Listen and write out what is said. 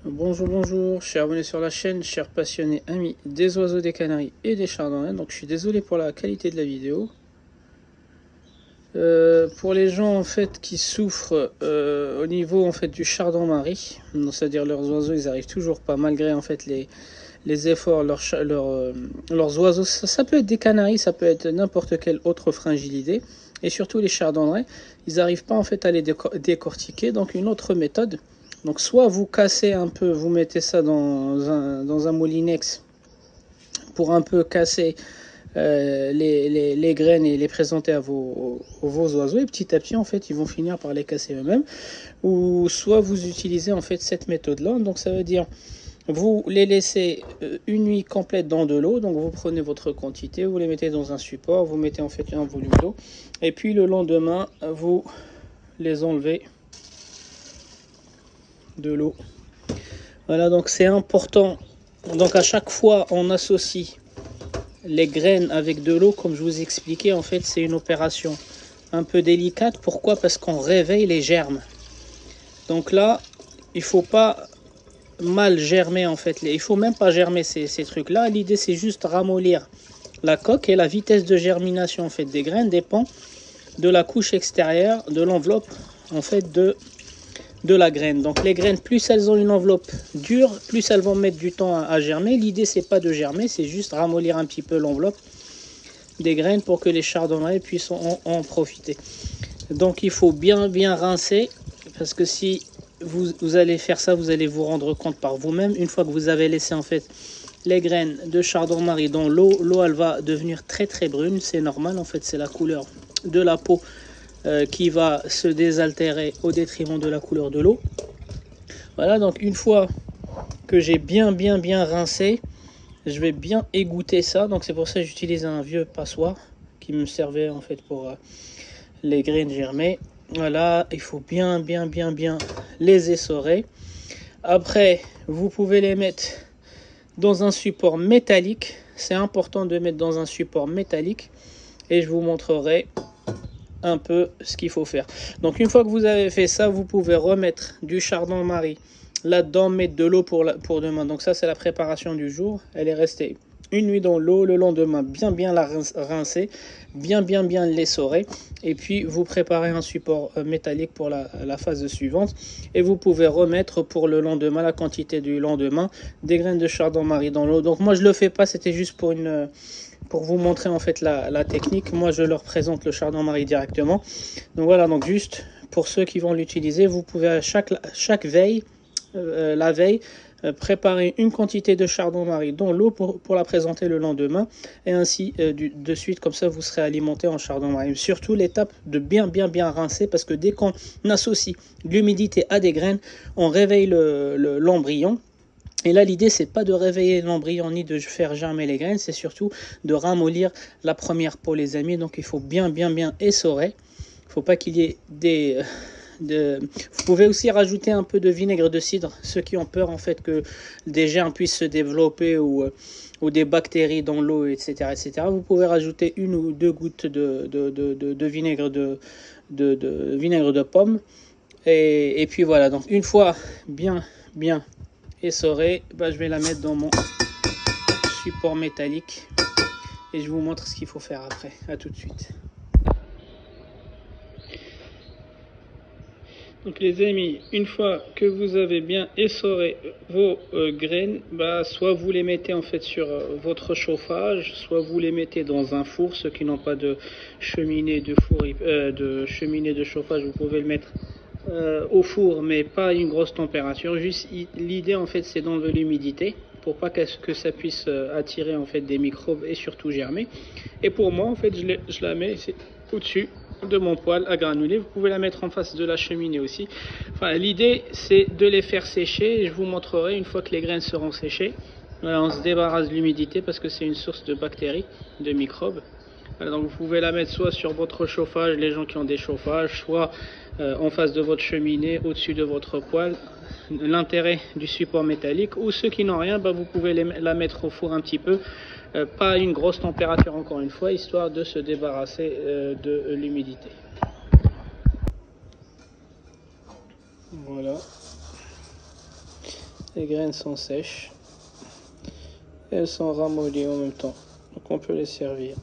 Bonjour, chers abonnés sur la chaîne, chers passionnés amis des oiseaux, des canaris et des chardonnays. Donc je suis désolé pour la qualité de la vidéo. Pour les gens en fait qui souffrent au niveau en fait du chardon-marie, c'est-à-dire leurs oiseaux, ils arrivent toujours pas malgré en fait les efforts, leurs oiseaux. Ça peut être des canaris, ça peut être n'importe quelle autre fringilidé, et surtout les chardonnays, ils n'arrivent pas en fait à les décortiquer. Donc une autre méthode. Donc soit vous cassez un peu, vous mettez ça dans un moulinex pour un peu casser les graines et les présenter à vos oiseaux, et petit à petit en fait ils vont finir par les casser eux-mêmes. Ou soit vous utilisez en fait cette méthode là, donc ça veut dire vous les laissez une nuit complète dans de l'eau. Donc vous prenez votre quantité, vous les mettez dans un support, vous mettez en fait un volume d'eau, et puis le lendemain vous les enlevez de l'eau. Voilà, donc c'est important. Donc à chaque fois on associe les graines avec de l'eau, comme je vous expliquais. En fait c'est une opération un peu délicate. Pourquoi? Parce qu'on réveille les germes. Donc là il faut pas mal germer en fait, il faut même pas germer ces trucs là. L'idée c'est juste ramollir la coque, et la vitesse de germination en fait des graines dépend de la couche extérieure de l'enveloppe en fait de la graine. Donc les graines, plus elles ont une enveloppe dure, plus elles vont mettre du temps à germer. L'idée c'est pas de germer, c'est juste ramollir un petit peu l'enveloppe des graines pour que les chardonnays puissent en profiter. Donc il faut bien rincer, parce que si vous allez faire ça, vous allez vous rendre compte par vous-même. Une fois que vous avez laissé en fait les graines de chardon-marie dans l'eau elle va devenir très brune. C'est normal en fait, c'est la couleur de la peau qui va se désaltérer au détriment de la couleur de l'eau. Voilà, donc une fois que j'ai bien rincé, je vais bien égoutter ça. Donc c'est pour ça que j'utilise un vieux passoire qui me servait en fait pour les graines germées. Voilà, il faut bien les essorer. Après vous pouvez les mettre dans un support métallique. C'est important de mettre dans un support métallique, et je vous montrerai un peu ce qu'il faut faire. Donc une fois que vous avez fait ça, vous pouvez remettre du chardon-marie là-dedans, mettre de l'eau pour demain. Donc ça c'est la préparation du jour. Elle est restée une nuit dans l'eau. Le lendemain bien la rincer, bien l'essorer, et puis vous préparez un support métallique pour la phase suivante. Et vous pouvez remettre pour le lendemain, la quantité du lendemain, des graines de chardon-marie dans l'eau. Donc moi je le fais pas, c'était juste pour vous montrer en fait la technique. Moi je leur présente le chardon-marie directement. Donc voilà, donc juste pour ceux qui vont l'utiliser, vous pouvez à chaque veille, la veille, préparer une quantité de chardon-marie dans l'eau pour la présenter le lendemain, et ainsi de suite. Comme ça vous serez alimenté en chardon-marie. Surtout l'étape de bien rincer, parce que dès qu'on associe l'humidité à des graines, on réveille l'embryon. Et là l'idée c'est pas de réveiller l'embryon ni de faire germer les graines, c'est surtout de ramollir la première peau, les amis. Donc il faut bien essorer. Il faut pas qu'il y ait vous pouvez aussi rajouter un peu de vinaigre de cidre, ceux qui ont peur en fait que des germes puissent se développer, ou des bactéries dans l'eau, etc. Vous pouvez rajouter 1 ou 2 gouttes de vinaigre vinaigre de pomme, et puis voilà. Donc une fois bien essorée, je vais la mettre dans mon support métallique, et je vous montre ce qu'il faut faire après. À tout de suite. Donc les amis, une fois que vous avez bien essoré vos graines, soit vous les mettez en fait sur votre chauffage, soit vous les mettez dans un four. Ceux qui n'ont pas de cheminée de chauffage, vous pouvez le mettre au four, mais pas à une grosse température. Juste l'idée en fait c'est d'enlever l'humidité pour pas que ça puisse attirer en fait des microbes et surtout germer. Et pour moi en fait je la mets au-dessus de mon poêle à granuler. Vous pouvez la mettre en face de la cheminée aussi. Enfin, l'idée c'est de les faire sécher, et je vous montrerai une fois que les graines seront séchées. Voilà, on se débarrasse de l'humidité parce que c'est une source de bactéries, de microbes. Voilà, donc vous pouvez la mettre soit sur votre chauffage, les gens qui ont des chauffages, soit en face de votre cheminée, au-dessus de votre poêle. L'intérêt du support métallique. Ou ceux qui n'ont rien, vous pouvez la mettre au four un petit peu, pas à une grosse température encore une fois, histoire de se débarrasser de l'humidité. Voilà. Les graines sont sèches. Elles sont ramollies en même temps. Donc on peut les servir.